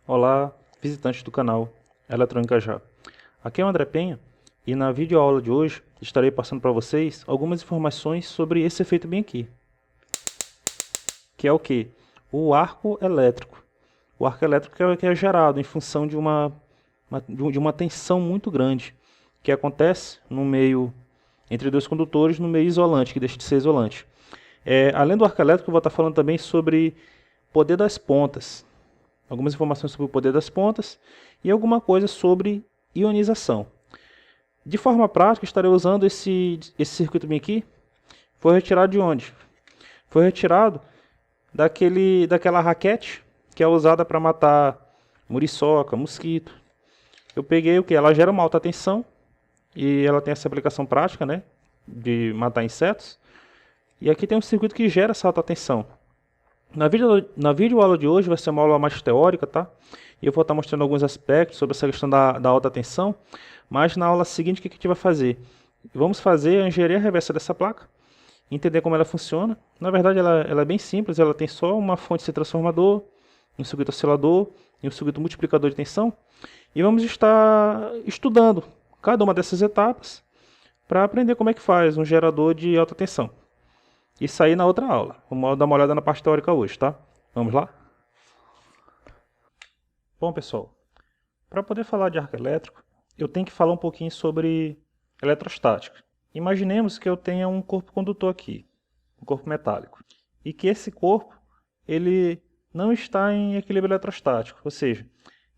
Olá, visitantes do canal Eletrônica Já. Aqui é o André Penha e na videoaula de hoje estarei passando para vocês algumas informações sobre esse efeito bem aqui, que é o que? O arco elétrico. O arco elétrico é o que é gerado em função de uma tensão muito grande, que acontece no meio entre dois condutores, no meio isolante, que deixa de ser isolante. Além do arco elétrico, eu vou estar falando também sobre poder das pontas, algumas informações sobre o poder das pontas e alguma coisa sobre ionização. De forma prática, estarei usando esse circuito bem aqui. Foi retirado de onde? Foi retirado daquela raquete que é usada para matar muriçoca, mosquito. Eu peguei o que? Ela gera uma alta tensão e ela tem essa aplicação prática, né, de matar insetos. E aqui tem um circuito que gera essa alta tensão. Na videoaula de hoje vai ser uma aula mais teórica, tá? E eu vou estar mostrando alguns aspectos sobre essa questão da alta tensão. Mas na aula seguinte, o que a gente vai fazer? Vamos fazer a engenharia reversa dessa placa, entender como ela funciona. Na verdade, ela é bem simples, ela tem só uma fonte de transformador, um circuito oscilador e um circuito multiplicador de tensão. E vamos estar estudando cada uma dessas etapas para aprender como é que faz um gerador de alta tensão. Isso aí na outra aula. Vamos dar uma olhada na parte teórica hoje, tá? Vamos lá? Bom, pessoal, para poder falar de arco elétrico, eu tenho que falar um pouquinho sobre eletrostática. Imaginemos que eu tenha um corpo condutor aqui, um corpo metálico, e que esse corpo ele não está em equilíbrio eletrostático, ou seja,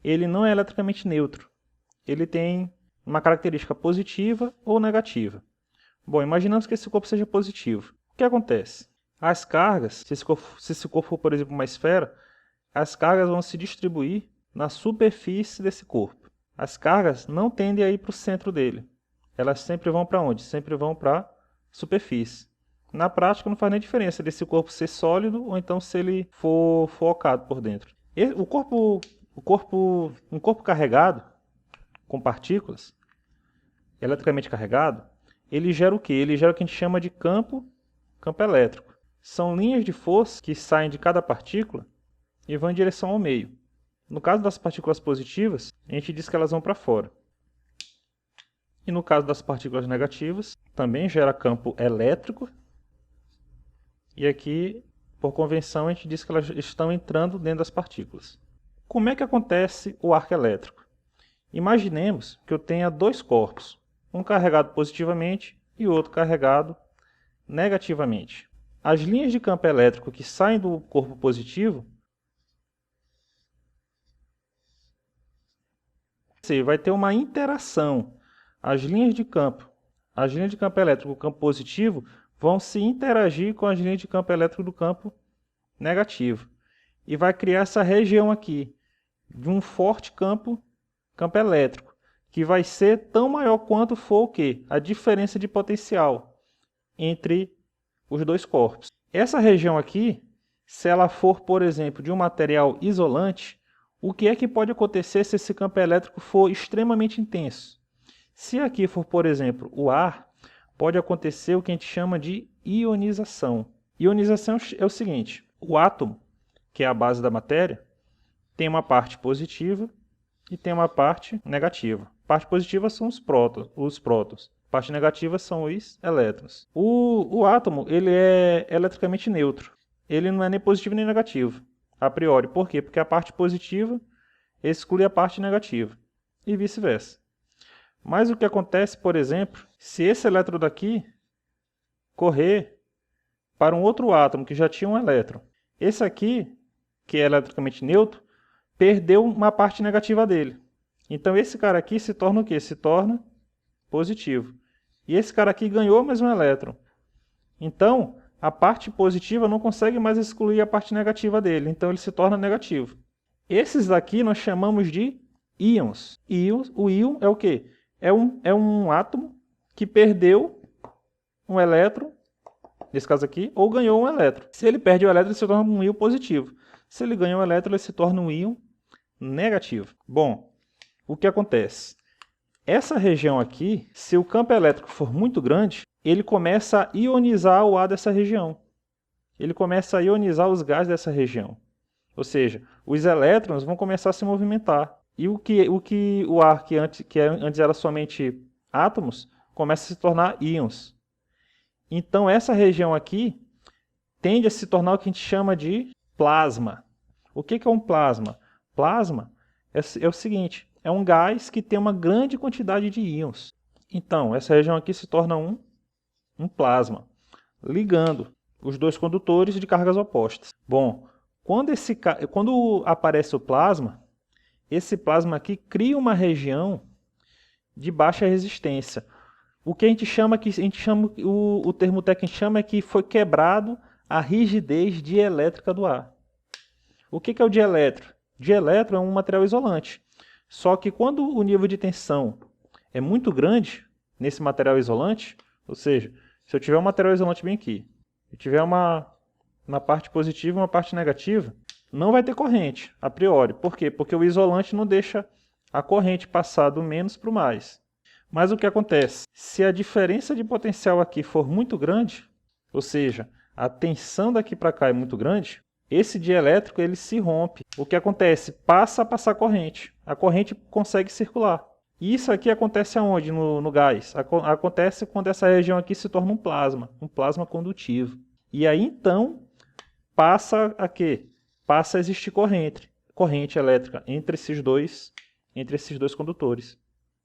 ele não é eletricamente neutro. Ele tem uma característica positiva ou negativa. Bom, imaginamos que esse corpo seja positivo. O que acontece? As cargas, se esse corpo for, por exemplo, uma esfera, as cargas vão se distribuir na superfície desse corpo. As cargas não tendem a ir para o centro dele. Elas sempre vão para onde? Sempre vão para a superfície. Na prática, não faz nem diferença desse corpo ser sólido ou então se ele for ocado por dentro. Um corpo carregado, com partículas, eletricamente carregado, ele gera o quê? Ele gera o que a gente chama de campo elétrico. São linhas de força que saem de cada partícula e vão em direção ao meio. No caso das partículas positivas, a gente diz que elas vão para fora. E no caso das partículas negativas, também gera campo elétrico. E aqui, por convenção, a gente diz que elas estão entrando dentro das partículas. Como é que acontece o arco elétrico? Imaginemos que eu tenha dois corpos, um carregado positivamente e outro carregado negativamente. As linhas de campo elétrico que saem do corpo positivo, você vai ter uma interação. As linhas de campo elétrico do campo positivo vão se interagir com as linhas de campo elétrico do campo negativo. E vai criar essa região aqui de um forte campo elétrico, que vai ser tão maior quanto for o quê? A diferença de potencial entre os dois corpos. Essa região aqui, se ela for, por exemplo, de um material isolante, o que é que pode acontecer se esse campo elétrico for extremamente intenso? Se aqui for, por exemplo, o ar, pode acontecer o que a gente chama de ionização. Ionização é o seguinte: o átomo, que é a base da matéria, tem uma parte positiva e tem uma parte negativa. A parte positiva são os prótons. A parte negativa são os elétrons. O átomo ele é eletricamente neutro. Ele não é nem positivo nem negativo, a priori. Por quê? Porque a parte positiva exclui a parte negativa e vice-versa. Mas o que acontece, por exemplo, se esse elétron daqui correr para um outro átomo que já tinha um elétron, esse aqui, que é eletricamente neutro, perdeu uma parte negativa dele. Então esse cara aqui se torna o quê? Se torna positivo. E esse cara aqui ganhou mais um elétron. Então a parte positiva não consegue mais excluir a parte negativa dele. Então ele se torna negativo. Esses daqui nós chamamos de íons. O íon é o quê? É um átomo que perdeu um elétron, nesse caso aqui, ou ganhou um elétron. Se ele perde o elétron, ele se torna um íon positivo. Se ele ganha um elétron, ele se torna um íon negativo. Bom, o que acontece? Essa região aqui, se o campo elétrico for muito grande, ele começa a ionizar o ar dessa região. Ele começa a ionizar os gases dessa região. Ou seja, os elétrons vão começar a se movimentar. E o ar que antes era somente átomos, começa a se tornar íons. Então essa região aqui tende a se tornar o que a gente chama de plasma. O que é um plasma? Plasma é o seguinte, é um gás que tem uma grande quantidade de íons. Então, essa região aqui se torna um plasma, ligando os dois condutores de cargas opostas. Bom, quando aparece o plasma, esse plasma aqui cria uma região de baixa resistência. O que a gente chama, o termo técnico chama é que foi quebrado a rigidez dielétrica do ar. O que é o dielétron? Dielétron é um material isolante. Só que quando o nível de tensão é muito grande nesse material isolante, ou seja, se eu tiver um material isolante bem aqui, e tiver uma parte positiva e uma parte negativa, não vai ter corrente, a priori. Por quê? Porque o isolante não deixa a corrente passar do menos para o mais. Mas o que acontece? Se a diferença de potencial aqui for muito grande, ou seja, a tensão daqui para cá é muito grande, esse dielétrico ele se rompe. O que acontece? Passa a passar corrente. A corrente consegue circular. E isso aqui acontece aonde no gás? Acontece quando essa região aqui se torna um plasma condutivo. E aí então passa a quê? Passa a existir corrente elétrica entre esses dois condutores,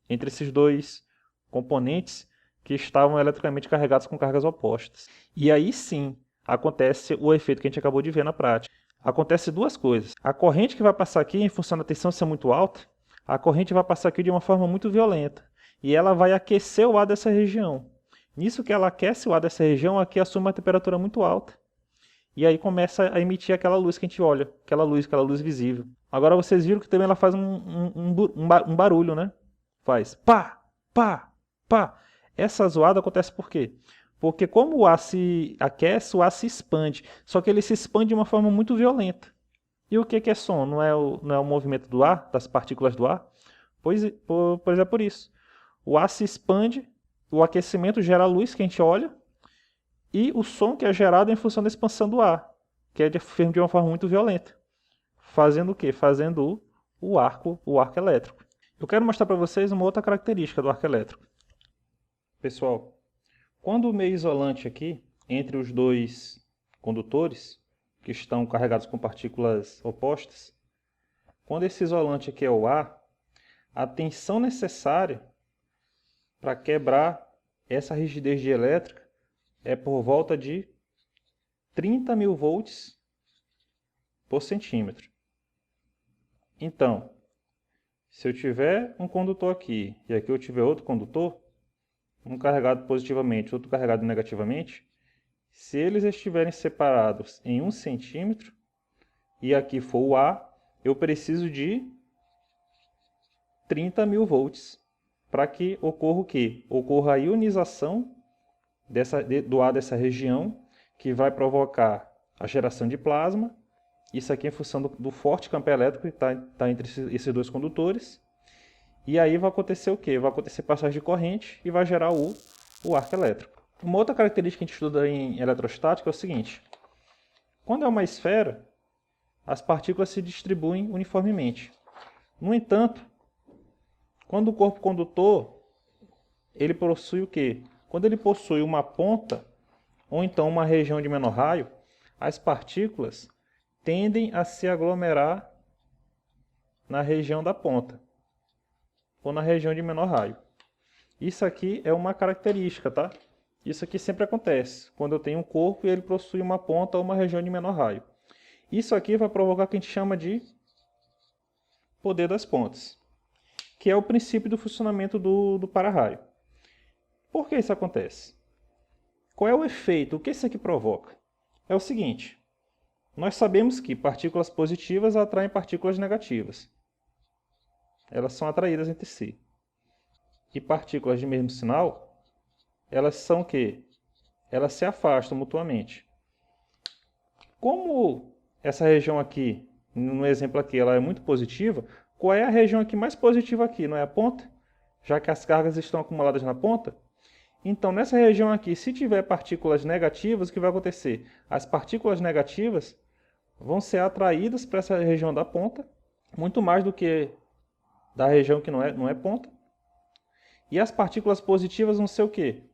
entre esses dois componentes que estavam eletricamente carregados com cargas opostas. E aí sim acontece o efeito que a gente acabou de ver na prática. Acontece duas coisas. A corrente que vai passar aqui, em função da tensão ser muito alta, a corrente vai passar aqui de uma forma muito violenta. E ela vai aquecer o ar dessa região. Nisso que ela aquece o ar dessa região, aqui assume uma temperatura muito alta. E aí começa a emitir aquela luz que a gente olha, aquela luz visível. Agora vocês viram que também ela faz um barulho, né? Faz pá, pá, pá. Essa zoada acontece por quê? Porque como o ar se aquece, o ar se expande. Só que ele se expande de uma forma muito violenta. E o que é som? Não é o movimento do ar, das partículas do ar? Pois é por isso. O ar se expande, o aquecimento gera a luz que a gente olha, e o som que é gerado em função da expansão do ar, que é de uma forma muito violenta. Fazendo o quê? Fazendo o arco elétrico. Eu quero mostrar para vocês uma outra característica do arco elétrico. Pessoal, quando o meio isolante aqui, entre os dois condutores, que estão carregados com partículas opostas, quando esse isolante aqui é o ar, a tensão necessária para quebrar essa rigidez dielétrica é por volta de 30.000 volts por centímetro. Então, se eu tiver um condutor aqui e aqui eu tiver outro condutor, um carregado positivamente, outro carregado negativamente, se eles estiverem separados em 1 centímetro e aqui for o ar, eu preciso de 30.000 volts para que ocorra o quê? Ocorra a ionização do ar dessa região, que vai provocar a geração de plasma. Isso aqui é em função do forte campo elétrico que está entre esses dois condutores. E aí vai acontecer o quê? Vai acontecer passagem de corrente e vai gerar o arco elétrico. Uma outra característica que a gente estuda em eletrostática é o seguinte. Quando é uma esfera, as partículas se distribuem uniformemente. No entanto, quando o corpo condutor, ele possui o quê? Quando ele possui uma ponta, ou então uma região de menor raio, as partículas tendem a se aglomerar na região da ponta, ou na região de menor raio. Isso aqui é uma característica, tá? Isso aqui sempre acontece, quando eu tenho um corpo e ele possui uma ponta ou uma região de menor raio. Isso aqui vai provocar o que a gente chama de poder das pontas, que é o princípio do funcionamento do para-raio. Por que isso acontece? Qual é o efeito? O que isso aqui provoca? É o seguinte, nós sabemos que partículas positivas atraem partículas negativas. Elas são atraídas entre si. E partículas de mesmo sinal, elas são o quê? Elas se afastam mutuamente. Como essa região aqui, no exemplo aqui, ela é muito positiva, qual é a região aqui mais positiva aqui? Não é a ponta? Já que as cargas estão acumuladas na ponta? Então, nessa região aqui, se tiver partículas negativas, o que vai acontecer? As partículas negativas vão ser atraídas para essa região da ponta, muito mais do que da região que não é ponta. E as partículas positivas vão ser o quê?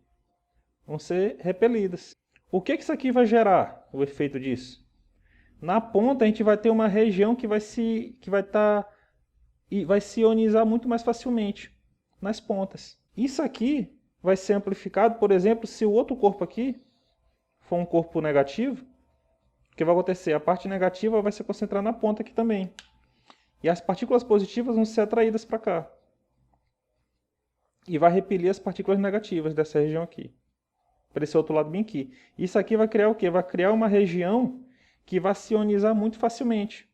Vão ser repelidas. O que isso aqui vai gerar, o efeito disso? Na ponta a gente vai ter uma região que vai se ionizar muito mais facilmente nas pontas. Isso aqui vai ser amplificado, por exemplo, se o outro corpo aqui for um corpo negativo, o que vai acontecer? A parte negativa vai se concentrar na ponta aqui também. E as partículas positivas vão ser atraídas para cá. E vai repelir as partículas negativas dessa região aqui. Para esse outro lado bem aqui. Isso aqui vai criar o quê? Vai criar uma região que vai se ionizar muito facilmente.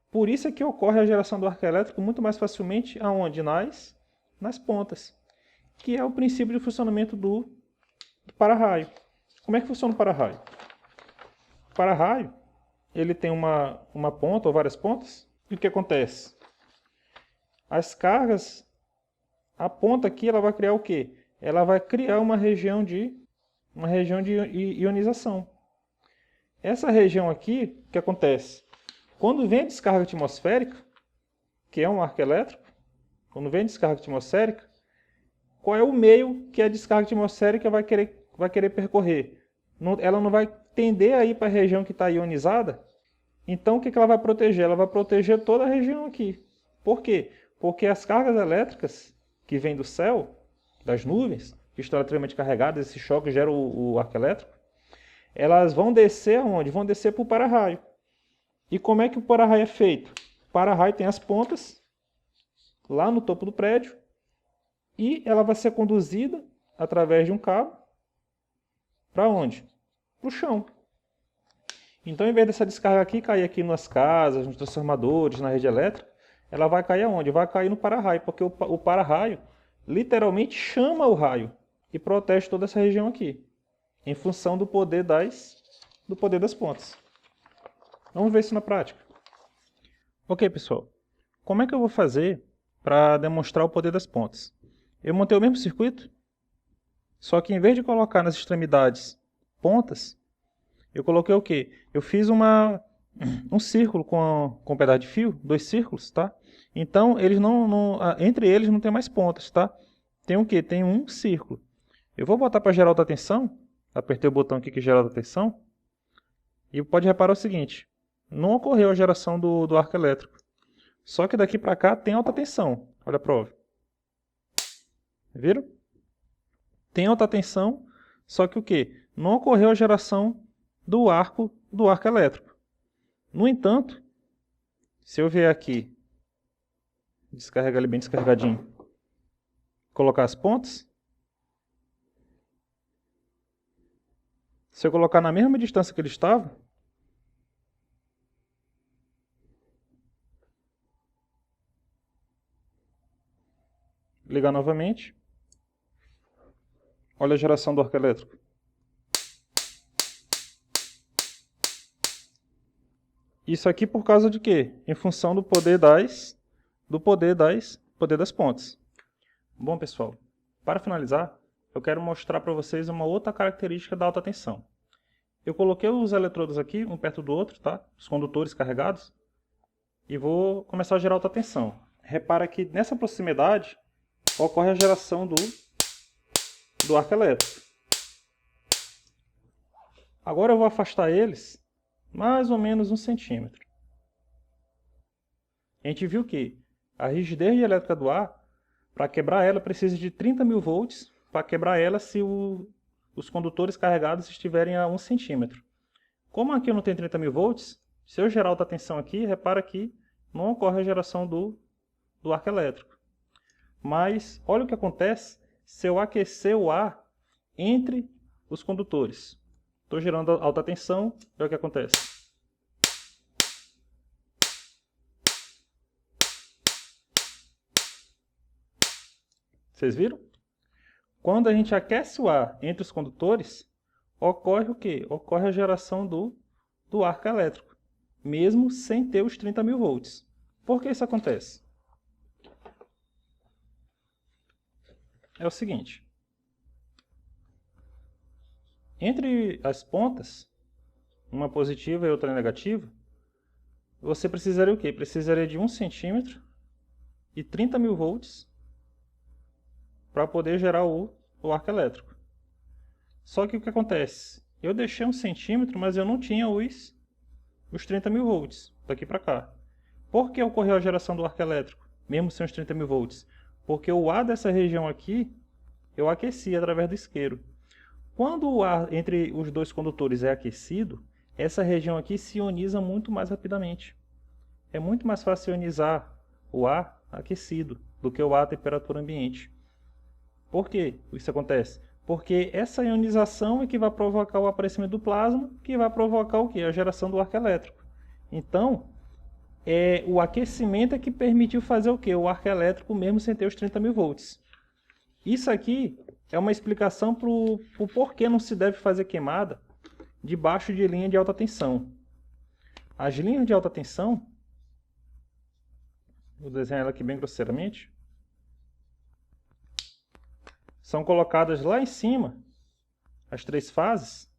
Por isso é que ocorre a geração do arco elétrico muito mais facilmente aonde? Nas pontas. Que é o princípio de funcionamento do para-raio. Como é que funciona o para-raio? O para-raio, ele tem uma ponta ou várias pontas. E o que acontece? As cargas, a ponta aqui, ela vai criar o quê? Ela vai criar uma região de ionização. Essa região aqui, o que acontece? Quando vem a descarga atmosférica, que é um arco elétrico, quando vem a descarga atmosférica, qual é o meio que a descarga atmosférica vai querer percorrer? Ela não vai tender a ir para a região que está ionizada. Então, o que ela vai proteger? Ela vai proteger toda a região aqui. Por quê? Porque as cargas elétricas que vêm do céu, das nuvens, que estão eletricamente carregadas, esse choque gera o arco elétrico, elas vão descer aonde? Vão descer para o para-raio. E como é que o para-raio é feito? O para-raio tem as pontas lá no topo do prédio e ela vai ser conduzida através de um cabo para onde? Para o chão. Então, em vez dessa descarga aqui cair aqui nas casas, nos transformadores, na rede elétrica, ela vai cair aonde? Vai cair no para-raio, porque o para-raio literalmente chama o raio e protege toda essa região aqui, em função do poder das pontas. Vamos ver isso na prática. Ok, pessoal. Como é que eu vou fazer para demonstrar o poder das pontas? Eu montei o mesmo circuito, só que em vez de colocar nas extremidades pontas, eu coloquei o quê? Eu fiz um círculo com um pedaço de fio, 2 círculos, tá? Então, eles entre eles não tem mais pontas, tá? Tem o quê? Tem um círculo. Eu vou botar para gerar alta tensão. Apertei o botão aqui que gera alta tensão. E pode reparar o seguinte. Não ocorreu a geração do arco elétrico. Só que daqui para cá tem alta tensão. Olha a prova. Viram? Tem alta tensão, só que o quê? Não ocorreu a geração do arco elétrico. No entanto, se eu vier aqui, descarregar ele bem descarregadinho, colocar as pontas, se eu colocar na mesma distância que ele estava, ligar novamente, olha a geração do arco elétrico. Isso aqui por causa de quê? Em função do poder das pontas. Bom, pessoal, para finalizar, eu quero mostrar para vocês uma outra característica da alta tensão. Eu coloquei os eletrodos aqui, um perto do outro, tá? Os condutores carregados, e vou começar a gerar alta tensão. Repara que nessa proximidade ocorre a geração do arco elétrico. Agora eu vou afastar eles mais ou menos 1 centímetro. A gente viu que a rigidez elétrica do ar, para quebrar ela, precisa de 30.000 volts para quebrar ela se os condutores carregados estiverem a 1 centímetro. Como aqui não tem 30.000 volts, se eu gerar alta tensão aqui, repara que não ocorre a geração do arco elétrico. Mas olha o que acontece se eu aquecer o ar entre os condutores. Estou gerando alta tensão, olha o que acontece. Vocês viram? Quando a gente aquece o ar entre os condutores, ocorre o quê? Ocorre a geração do arco elétrico, mesmo sem ter os 30.000 volts. Por que isso acontece? É o seguinte. Entre as pontas, uma positiva e outra negativa, você precisaria o quê? Precisaria de 1 centímetro e 30.000 volts para poder gerar o arco elétrico. Só que o que acontece? Eu deixei 1 centímetro, mas eu não tinha os 30.000 volts daqui para cá. Por que ocorreu a geração do arco elétrico, mesmo sem os 30.000 volts? Porque o ar dessa região aqui, eu aqueci através do isqueiro. Quando o ar entre os dois condutores é aquecido, essa região aqui se ioniza muito mais rapidamente. É muito mais fácil ionizar o ar aquecido do que o ar à temperatura ambiente. Por que isso acontece? Porque essa ionização é que vai provocar o aparecimento do plasma, que vai provocar o quê? A geração do arco elétrico. Então, o aquecimento é que permitiu fazer o quê? O arco elétrico mesmo sem ter os 30.000 volts. Isso aqui é uma explicação para o porquê não se deve fazer queimada debaixo de linha de alta tensão. As linhas de alta tensão, vou desenhar ela aqui bem grosseiramente, são colocadas lá em cima, as 3 fases,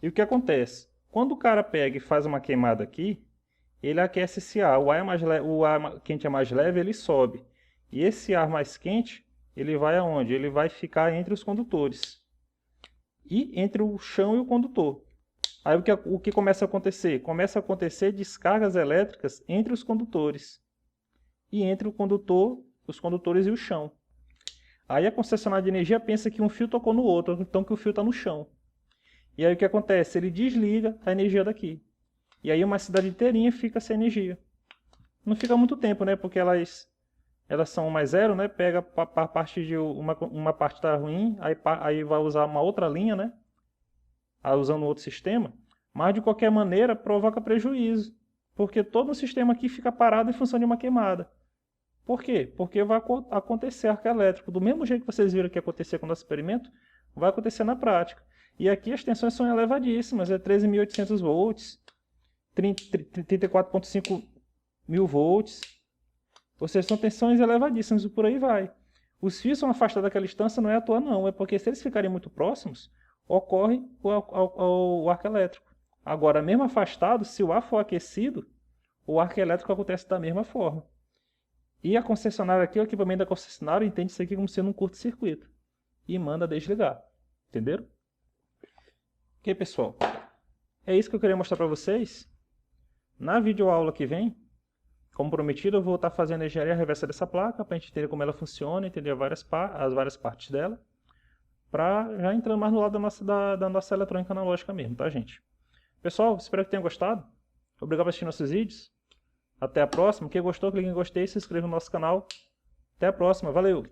e o que acontece? Quando o cara pega e faz uma queimada aqui, ele aquece esse ar, o ar quente é mais leve, ele sobe, e esse ar mais quente, ele vai aonde? Ele vai ficar entre os condutores, e entre o chão e o condutor. Aí o que começa a acontecer? Começa a acontecer descargas elétricas entre os condutores, e entre o condutor, os condutores e o chão. Aí a concessionária de energia pensa que um fio tocou no outro, então que o fio está no chão. E aí o que acontece? Ele desliga a energia daqui. E aí uma cidade inteirinha fica sem energia. Não fica muito tempo, né? Porque elas são 1 mais 0, né? Pega a parte de uma parte está ruim, aí vai usar uma outra linha, né? Usando outro sistema. Mas de qualquer maneira provoca prejuízo. Porque todo o sistema aqui fica parado em função de uma queimada. Por quê? Porque vai acontecer arco elétrico. Do mesmo jeito que vocês viram que acontecia com o nosso experimento, vai acontecer na prática. E aqui as tensões são elevadíssimas, é 13.800 volts, 34.5 mil volts. Ou seja, são tensões elevadíssimas e por aí vai. Os fios são afastados daquela distância não é à toa não, é porque se eles ficarem muito próximos, ocorre o arco elétrico. Agora, mesmo afastado, se o ar for aquecido, o arco elétrico acontece da mesma forma. E a concessionária aqui, o equipamento da concessionária, entende isso aqui como sendo um curto-circuito. E manda desligar. Entenderam? Ok, pessoal. É isso que eu queria mostrar para vocês. Na videoaula que vem, como prometido, eu vou estar fazendo a engenharia reversa dessa placa, para a gente entender como ela funciona, entender as várias partes dela, para já entrando mais no lado da nossa eletrônica analógica mesmo, tá, gente? Pessoal, espero que tenham gostado. Obrigado por assistir nossos vídeos. Até a próxima. Quem gostou, clique em gostei, se inscreva no nosso canal. Até a próxima. Valeu!